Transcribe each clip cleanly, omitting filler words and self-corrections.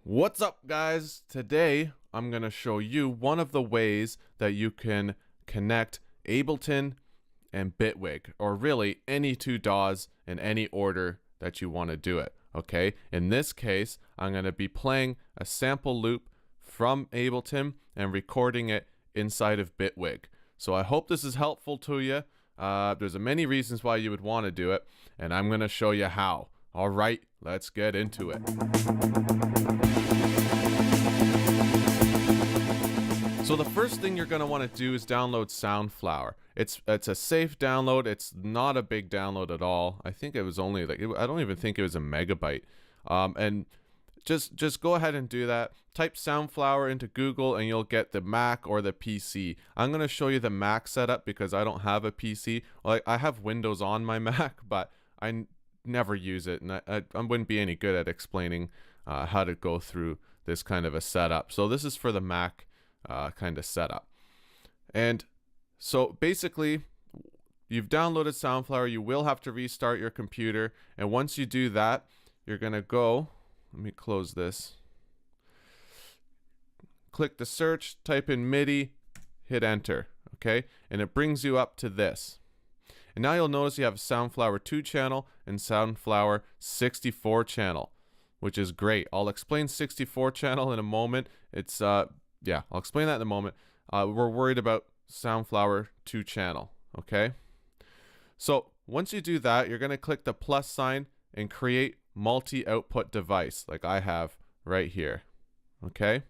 What's up, guys? Today I'm going to show you one of the ways that you can connect Ableton and Bitwig, or really any two DAWs in any order that you want to do it. Okay, in this case I'm going to be playing a sample loop from Ableton and recording it inside of Bitwig. So I hope this is helpful to you. There's many reasons why you would want to do it, and I'm going to show you how. All right, let's get into it. So the first thing you're going to want to do is download Soundflower. It's a safe download. It's not a big download at all. I think it was only like, I don't even think it was a megabyte. And just go ahead and do that. Type Soundflower into Google and you'll get the Mac or the PC. I'm going to show you the Mac setup because I don't have a PC. Like, I have Windows on my Mac, but I never use it, and I wouldn't be any good at explaining how to go through this kind of a setup. So this is for the Mac kind of setup. And so basically, you've downloaded Soundflower. You will have to restart your computer, and once you do that, you're gonna go, let me close this, click the search, type in MIDI, hit enter, okay, and it brings you up to this. And now you'll notice you have Soundflower 2 channel and Soundflower 64 channel, which is great. I'll explain 64 channel in a moment. It's yeah, I'll explain that in a moment. We're worried about Soundflower 2 channel, okay? So once you do that, you're gonna click the plus sign and create multi-output device, like I have right here, okay?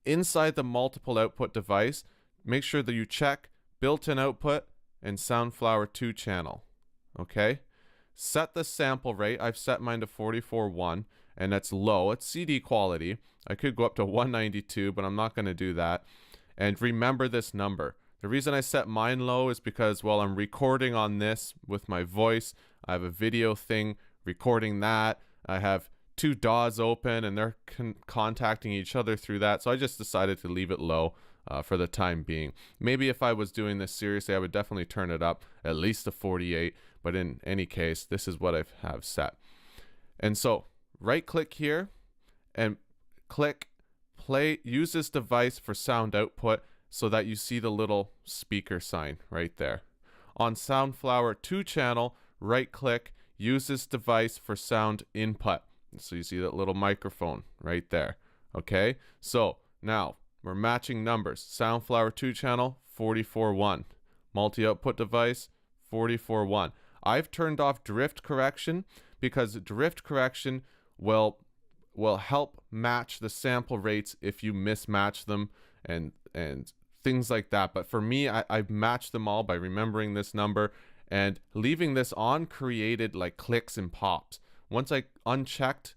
Inside the multiple output device, make sure that you check built-in output and Soundflower 2 channel, okay? Set the sample rate. I've set mine to 44.1, and that's low. It's CD quality. I could go up to 192, but I'm not going to do that. And remember this number. The reason I set mine low is because while I'm recording on this with my voice, I have a video thing recording that. I have two DAWs open, and they're contacting each other through that. So I just decided to leave it low for the time being. Maybe if I was doing this seriously, I would definitely turn it up at least to 48. But in any case, this is what I have set. And so right click here and click play, use this device for sound output so that you see the little speaker sign right there. On Soundflower 2 channel, right click, use this device for sound input. So you see that little microphone right there. Okay, so now we're matching numbers. Soundflower 2 channel, 44.1. Multi-output device, 44.1. I've turned off drift correction because drift correction will help match the sample rates if you mismatch them and things like that. But for me, I've matched them all by remembering this number, and leaving this on created like clicks and pops. Once I unchecked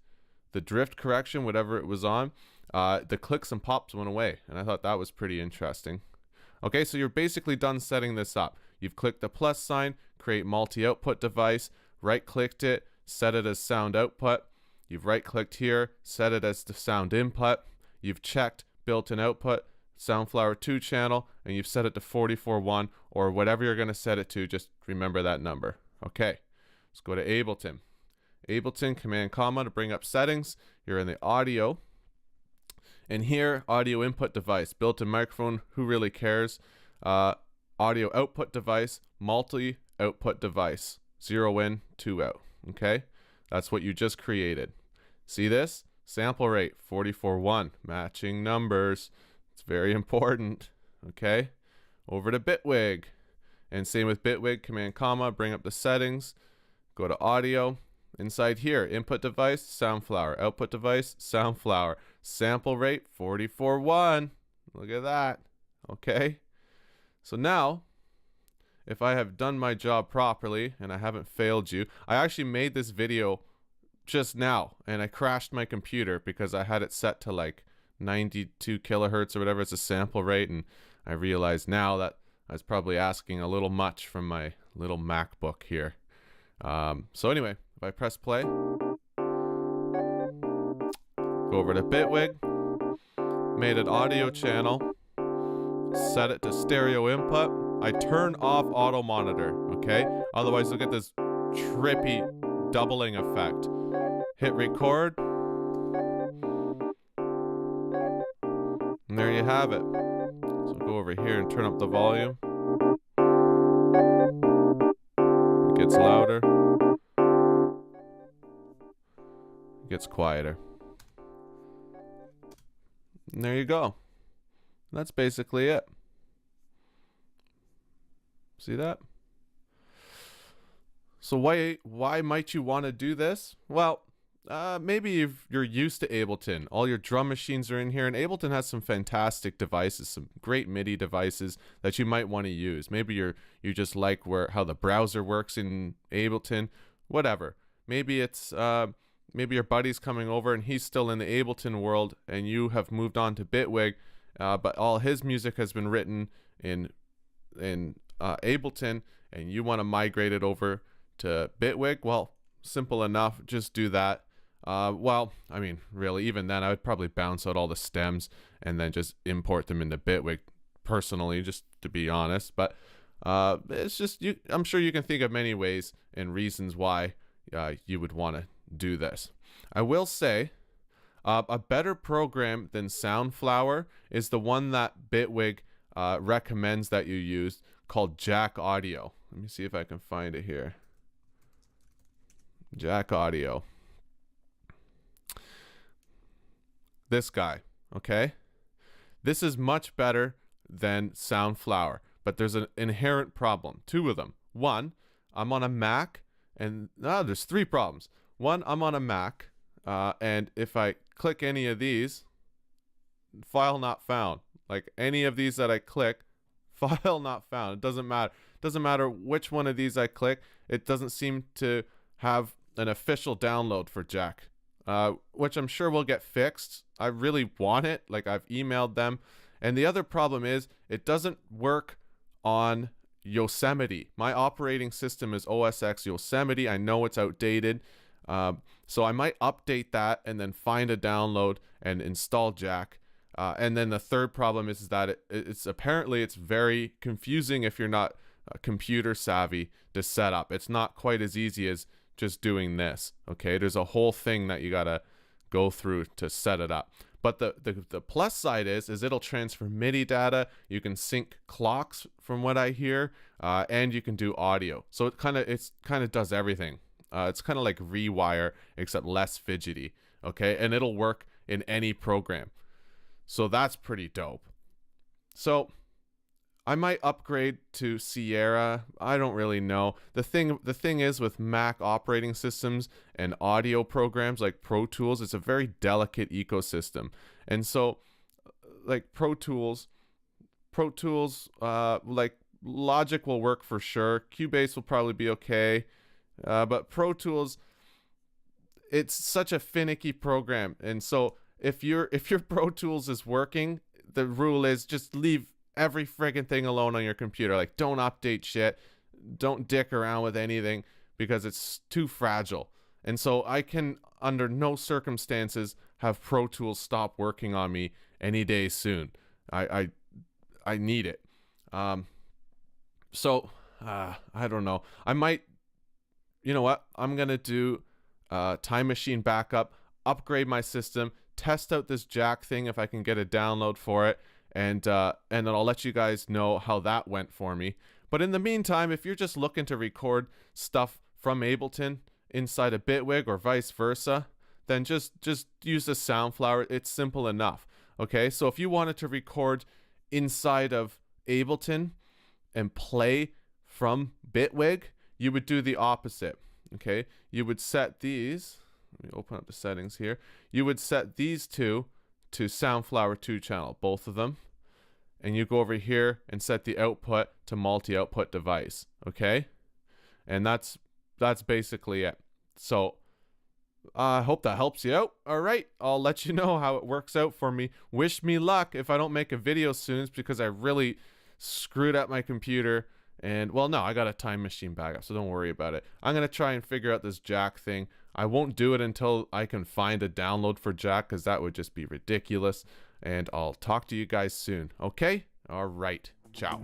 the drift correction, whatever it was on, the clicks and pops went away, and I thought that was pretty interesting. Okay, so you're basically done setting this up. You've clicked the plus sign, create multi-output device, right-clicked it, set it as sound output. You've right-clicked here, set it as the sound input. You've checked built-in output, Soundflower 2 channel, and you've set it to 44.1 or whatever you're going to set it to. Just remember that number. Okay, let's go to Ableton. Ableton, Command comma to bring up settings. You're in the audio. And here, audio input device, built-in microphone, who really cares? Audio output device, multi-output device, 0 in, 2 out, okay? That's what you just created. See this? Sample rate, 44.1, matching numbers. It's very important, okay? Over to Bitwig. And same with Bitwig, Command comma, bring up the settings, go to audio. Inside here, input device, Soundflower. Output device, Soundflower. Sample rate, 44.1. Look at that. Okay. So now, if I have done my job properly and I haven't failed you, I actually made this video just now and I crashed my computer because I had it set to like 92 kilohertz or whatever. It's a sample rate, and I realized now that I was probably asking a little much from my little MacBook here. So anyway, if I press play, go over to Bitwig, made an audio channel, set it to stereo input. I turn off auto monitor, okay? Otherwise you'll get this trippy doubling effect. Hit record, you have it. So go over here and turn up the volume. It gets louder. It gets quieter. And there you go. That's basically it. See that? So why might you want to do this? Well, maybe if you're used to Ableton. All your drum machines are in here, and Ableton has some fantastic devices, some great MIDI devices that you might want to use. Maybe you just like how the browser works in Ableton, whatever. Maybe it's maybe your buddy's coming over and he's still in the Ableton world, and you have moved on to Bitwig, but all his music has been written in Ableton, and you want to migrate it over to Bitwig. Well, simple enough. Just do that. Well, I mean, really, even then, I would probably bounce out all the stems and then just import them into Bitwig personally, just to be honest. But it's just, I'm sure you can think of many ways and reasons why you would want to do this. I will say a better program than Soundflower is the one that Bitwig recommends that you use, called DAW Audio. Let me see if I can find it here. DAW Audio. This guy, okay? This is much better than Soundflower, but there's an inherent problem. Two of them. One, I'm on a Mac, and there's three problems. One, I'm on a Mac, and if I click any of these, file not found. Like any of these that I click, file not found. It doesn't matter. It doesn't matter which one of these I click. It doesn't seem to have an official download for Jack, which I'm sure will get fixed. I really want it. Like, I've emailed them. And the other problem is it doesn't work on Yosemite. My operating system is OS X Yosemite. I know it's outdated. So I might update that and then find a download and install Jack. And then the third problem is that it's apparently very confusing if you're not computer savvy to set up. It's not quite as easy as just doing this. Okay, there's a whole thing that you gotta go through to set it up. But the plus side is it'll transfer MIDI data. You can sync clocks from what I hear, and you can do audio. So it kind of does everything. It's kind of like Rewire except less fidgety. Okay, and it'll work in any program. So that's pretty dope. So I might upgrade to Sierra. I don't really know. The thing is with Mac operating systems and audio programs like Pro Tools, it's a very delicate ecosystem. And so like Pro Tools, like Logic will work for sure. Cubase will probably be okay. But Pro Tools, it's such a finicky program. And so if your Pro Tools is working, the rule is just leave every friggin' thing alone on your computer. Like, don't update shit. Don't dick around with anything because it's too fragile. And so I can, under no circumstances, have Pro Tools stop working on me any day soon. I need it. So I don't know. I might, you know what? I'm going to do Time Machine backup, upgrade my system, test out this Jack thing if I can get a download for it. And then I'll let you guys know how that went for me. But in the meantime, if you're just looking to record stuff from Ableton inside of Bitwig or vice versa, then just use the Soundflower. It's simple enough. Okay, so if you wanted to record inside of Ableton and play from Bitwig, you would do the opposite. Okay, you would set these. Let me open up the settings here. You would set these two to Soundflower 2 channel, both of them, and you go over here and set the output to multi-output device. Okay, and that's basically it. So I hope that helps you out. All right, I'll let you know how it works out for me. Wish me luck. If I don't make a video soon, it's because I really screwed up my computer. And well, no, I got a Time Machine backup, so don't worry about it. I'm gonna try and figure out this Jack thing. I won't do it until I can find a download for Jack, because that would just be ridiculous. And I'll talk to you guys soon. Okay? All right. Ciao.